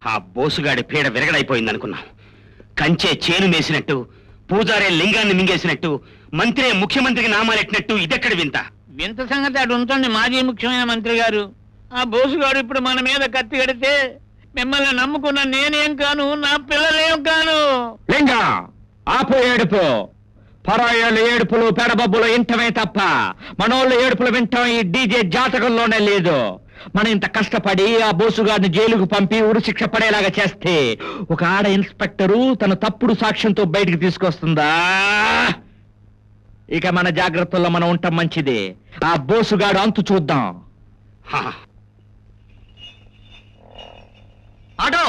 ఆ బోసుగాడి పీడ విరగడైపోయిందనుకున్నాం. కంచే చేను మేసినట్టు, పూజారే లింగాన్ని మింగేసినట్టు, మంత్రే ముఖ్యమంత్రికి నామాలెట్టినట్టు ఇదెక్కడి వింత? వింత సంగతి అటు ఉంటుంది మాజీ ముఖ్యమైన మంత్రి గారు. ఆ బోసుగాడు ఇప్పుడు మన మీద కత్తి కడితే మిమ్మల్ని నమ్ముకున్న నేనేం కాను, నా పిల్లలేం కాను. లింగా ఆపు ఏడుపు. పరాయోళ్ళ ఏడుపులు పెడబబ్బులు వింటమే తప్ప మనోళ్ళ ఏడుపులు వింటాం ఈ డీజే జాతకంలోనే లేదు. మనం ఇంత కష్టపడి ఆ బోసుగారిని జైలుకు పంపి ఉరిశిక్ష పడేలాగా చేస్తే ఒక ఆడ ఇన్స్పెక్టరు తన తప్పుడు సాక్ష్యంతో బయటికి తీసుకొస్తుందా? ఇక మన జాగ్రత్తల్లో మనం ఉంటాం మంచిది. ఆ బోసుగాడు అంతు చూద్దాం. ఆటో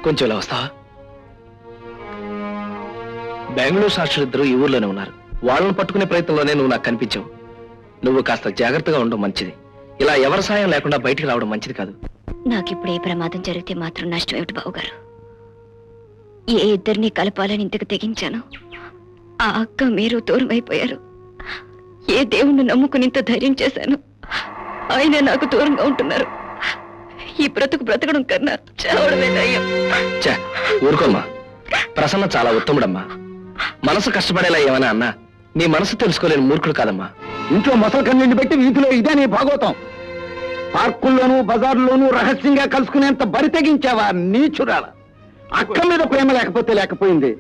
కొంచెం ఇలా వస్తావా? బెంగళూరు సాక్షులిద్దరూ ఈ ఊర్లోనే ఉన్నారు. వాళ్ళని పట్టుకునే ప్రయత్నంలోనే నువ్వు నాకు కనిపించావు. నువ్వు కాస్త జాగ్రత్తగా ఉండడం మంచిది. ఇలా ఎవరి సాయం లేకుండా బయటికి రావడం మంచిది కాదు. నాకిప్పుడు ఏ ప్రమాదం జరిగితే మాత్రం నష్టం ఏమిటి బావగారు? ఏ ఇద్దరిని కలపాలని ఇంతకు తెగించాను. ఆ అక్క మీరు దూరం అయిపోయారు. ఏ దేవుణ్ణి నమ్ముకుని ఇంత ధైర్యం చేశాను, ఆయన నాకు దూరంగా ఉంటున్నారు. ఈ బ్రతకడం కన్నా చావడమే నయం. ఊరుకోమ్మా, ప్రసన్న చాలా ఉత్తముడమ్మా. మనసు కష్టపడేలా ఏమైనా అన్నా నీ మనసు తెలుసుకోలేని మూర్ఖుడు కాదమ్మా. ఇంట్లో మొసలు కన్నీళ్ళు పెట్టి వీధిలో ఇదే నీ భాగవతం. పార్కుల్లోనూ బజార్లోనూ రహస్యంగా కలుసుకునేంత బరి తెగించావా నీచురాల? అక్క మీద ప్రేమ లేకపోతే లేకపోయింది,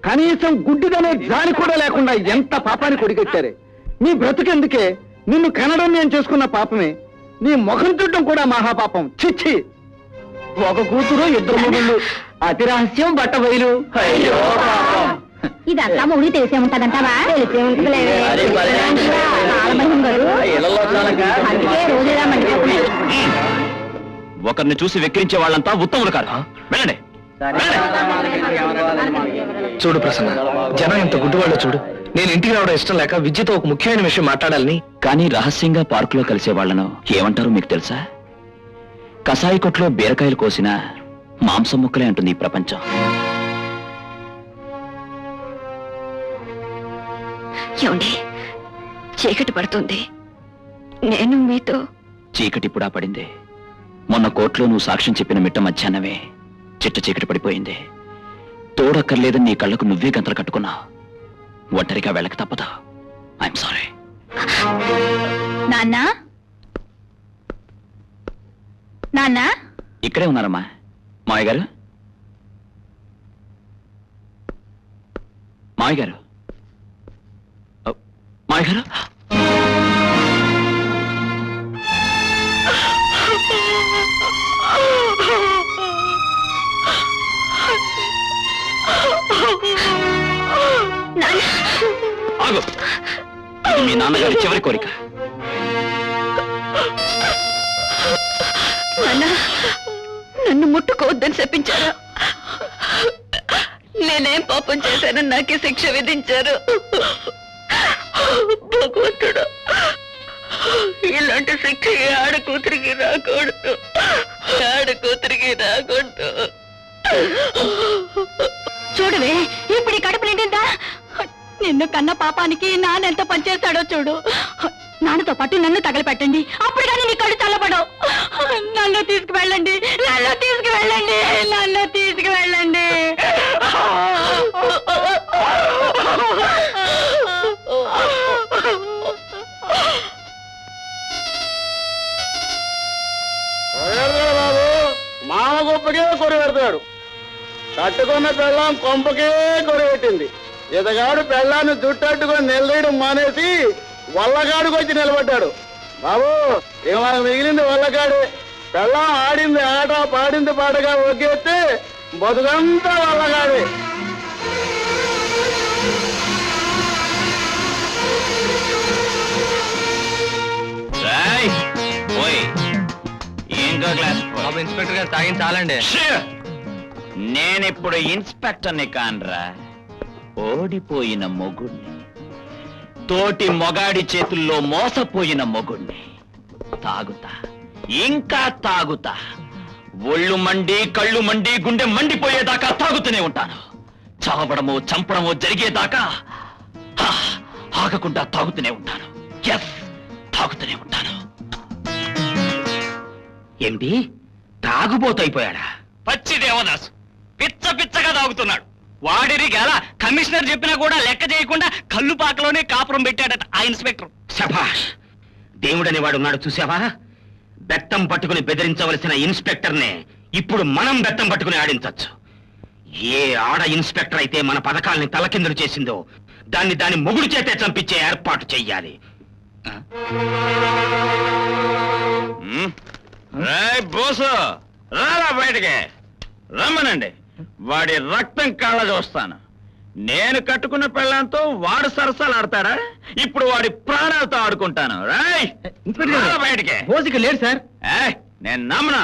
కనీసం గుడ్డిదనే జాలి కూడా లేకుండా ఎంత పాపాన్ని కొడిగెట్టారే. నీ బ్రతుకెందుకే? నిన్ను కనడం నేను చేసుకున్న పాపమే. నీ ముఖం చూడటం కూడా మహాపాపం. చిచ్చి, ఒక కూతురు ఇద్దరు మొగుళ్ళు, అతి రహస్యం బట్ట బయలు. ఇదంతా ముడి తెలిసే ఉంటదంటావా? తెలిసే ఒకరిని చూసి వెక్కిరించే వాళ్ళంతా ఉత్తములు కాదు. వెళ్ళండి. చూడు ప్రసన్న, జనం ఎంత గుడ్డివాళ్ళో చూడు. నేను ఇంటికి రావడం ఇష్టం లేక విద్యతో ఒక ముఖ్యమైన విషయం మాట్లాడాలని. కానీ రహస్యంగా పార్కులో కలిసే వాళ్ళను ఏమంటారో మీకు తెలుసా? కసాయి కొట్లో బీరకాయలు కోసిన మాంసం ముక్కలే అంటుంది ఈ ప్రపంచం. ఏమండి, చీకటి పడుతుంది. నేను మీతో. చీకటి ఇప్పుడా పడింది. మొన్న కోర్టులో నువ్వు సాక్ష్యం చెప్పిన మిట్ట మధ్యాహ్నమే చిట్ట చీకటి పడిపోయింది. తోడక్కర్లేదని నీ కళ్ళకు నువ్వే గంతలు కట్టుకున్నా. ఒంటరిగా వెళ్ళక తప్పదా? I'm sorry. నాన్నా, నాన్నా ఇక్కడే ఉన్నారమ్మా. మావయ్య గారు, మావయ్య గారు, మావయ్య గారు. ఆగు, ఇది మీ నాన్నగారి చివరి కోరిక. నన్ను ముట్టుకోవద్దని చెప్పించారా? నేనేం పాపం చేశానని నాకే శిక్ష విధించారు. భగవంతుడు, ఇలాంటి శిక్ష ఆడ కూతురికి రాకూడదు, ఆడ కూతురికి రాకూడదు. చూడవే, ఇప్పుడు ఈ కడుపు నిండిందా? నిన్ను కన్న పాపానికి నాన్నెంత పనిచేస్తాడో చూడు. నాన్నతో పాటు నన్ను తగలపెట్టండి, అప్పుడు కానీ నీ కళ్ళు చల్లబడవు. నన్ను తీసుకువెళ్ళండి, నన్ను తీసుకువెళ్ళండి, నన్ను తీసుకువెళ్ళండి. మామ గొప్పకే కొరి పెడతాడు. కట్టుకున్న పెళ్ళాం కొంపకే కొరి పెట్టింది. ఇతగాడు పెళ్ళాన్ని జుట్టట్టుకొని నిలదీయడం మానేసి వల్లగాడికి వచ్చి నిలబడ్డాడు. బాబు, ఏమైనా మిగిలింది వల్లగాడు. పెళ్ళాం ఆడింది ఆట, పాడింది పాటగా ఒకేస్తే బతుకంతా వల్లగాడే. ఇన్స్పెక్టర్ గారు తాగించాలండి. నేనిప్పుడు ఇన్స్పెక్టర్ని కానరా, ఓడిపోయిన మొగుడిని. తోటి మొగాడి చేతుల్లో మోసపోయిన మొగుణ్ణి. తాగుతా, ఇంకా తాగుతా. ఒళ్ళు మండి, కళ్ళు మండి, గుండె మండిపోయేదాకా తాగుతూనే ఉంటాను. చావడమో చంపడమో జరిగేదాకా ఆగకుండా తాగుతూనే ఉంటాను. ఎస్, తాగుతూనే ఉంటాను. ఏమిటి తాగుబోతైపోయాడా? పచ్చి దేవదాసు పిచ్చ పిచ్చగా తాగుతున్నాడు. వాడిని గల కమిషనర్ చెప్పినా కూడా లెక్క చేయకుండా కళ్ళు పాకలోనే కాపురం పెట్టాడట ఆ ఇన్స్పెక్టర్. శభాష్, దేవుడని వాడు ఉన్నాడు చూసావా? బెత్తం పట్టుకుని బెదిరించవలసిన ఇన్స్పెక్టర్నే ఇప్పుడు మనం బెత్తం పట్టుకుని ఆడించచ్చు. ఏ ఆడ ఇన్స్పెక్టర్ అయితే మన పథకాల్ని తలకిందులు చేసిందో దాని మొగుడు చేతే చంపించే ఏర్పాటు చెయ్యాలి. బోసు రాలా బయటికి రమ్మనండి. వాడి రక్తం కళ్ళ చూస్తాను. నేను కట్టుకున్న పెళ్ళంతో వాడు సరసాలు ఆడతారా? ఇప్పుడు వాడి ప్రాణాలతో ఆడుకుంటాను. బయటికి రోజుకి లేడు సార్. నేను నమ్మనా.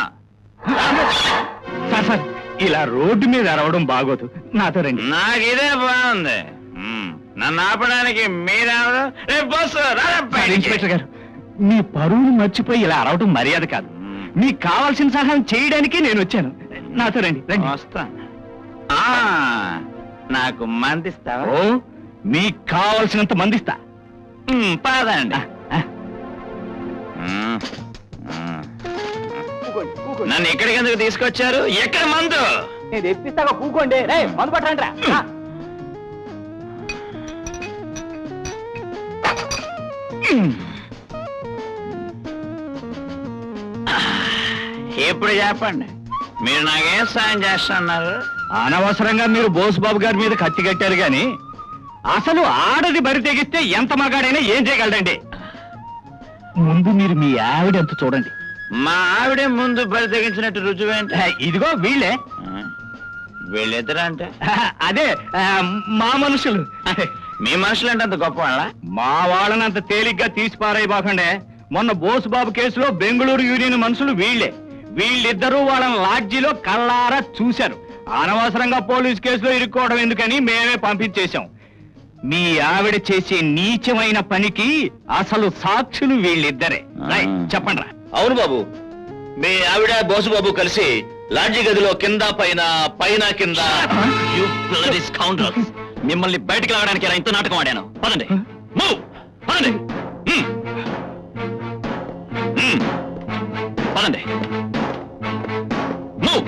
సార్ ఇలా రోడ్డు మీద అరవడం బాగోదు, నాతో రండి. నాకు ఇదే బాగుంది. నన్ను ఆపడానికి మీరెవరు? బస్సు ఇన్స్పెక్టర్ గారు, మీ పరువును మర్చిపోయి ఇలా అరవడం మర్యాద కాదు. మీకు కావాల్సిన సహాయం చేయడానికి నేను వచ్చాను. నాతో రండి. వస్తాను. నాకు మందిస్తావా? ఓ, మీకు కావలసినంత మందిస్తా. పదండి. నన్ను ఎక్కడికి ఎందుకు తీసుకొచ్చారు? ఎక్కడ మందు? నేను తెప్పిస్తాగా, కూకోండి. మందు పట్టండి. ఇప్పుడు చెప్పండి, మీరు నాకేం సాయం చేస్తున్నారు? అనవసరంగా మీరు బోసుబాబు గారి మీద కత్తి కట్టారు గాని అసలు ఆడది బరి తెగిస్తే ఎంత మగాడైనా ఏం చేయగలడండి. ముందు మీరు మీ ఆవిడ ఎంత చూడండి. మా ఆవిడే ముందు బరి తెగించినట్టు రుజువేంటి? ఇదిగో వీళ్ళే. వీళ్ళిద్దరు అంటే అదే మా మనుషులు. మీ మనుషులు అంటే అంత గొప్ప వాళ్ళ? మా వాళ్ళని అంత తేలిగ్గా తీసి పారైపోకండే. మొన్న బోసుబాబు కేసులో బెంగళూరు యూనియన్ మనుషులు వీళ్ళే. వీళ్ళిద్దరూ వాళ్ళని లాడ్జీలో కళ్ళారా చూశారు. అనవసరంగా పోలీస్ కేసులో ఇరుక్కోవడం ఎందుకని మేమే పంపించేశాం. మీ ఆవిడ చేసే నీచమైన పనికి అసలు సాక్షులు వీళ్ళిద్దరే. చెప్పండి రా. అవును బాబు, మీ ఆవిడ బోసుబాబు కలిసి లాడ్జీ గదిలో కింద పైన పైన కింద. You bloody scoundrels. మిమ్మల్ని బయటికి రావడానికి ఇలా ఇంత నాటకం ఆడాను. పదండి, Move. పదండి. పదండి, Move.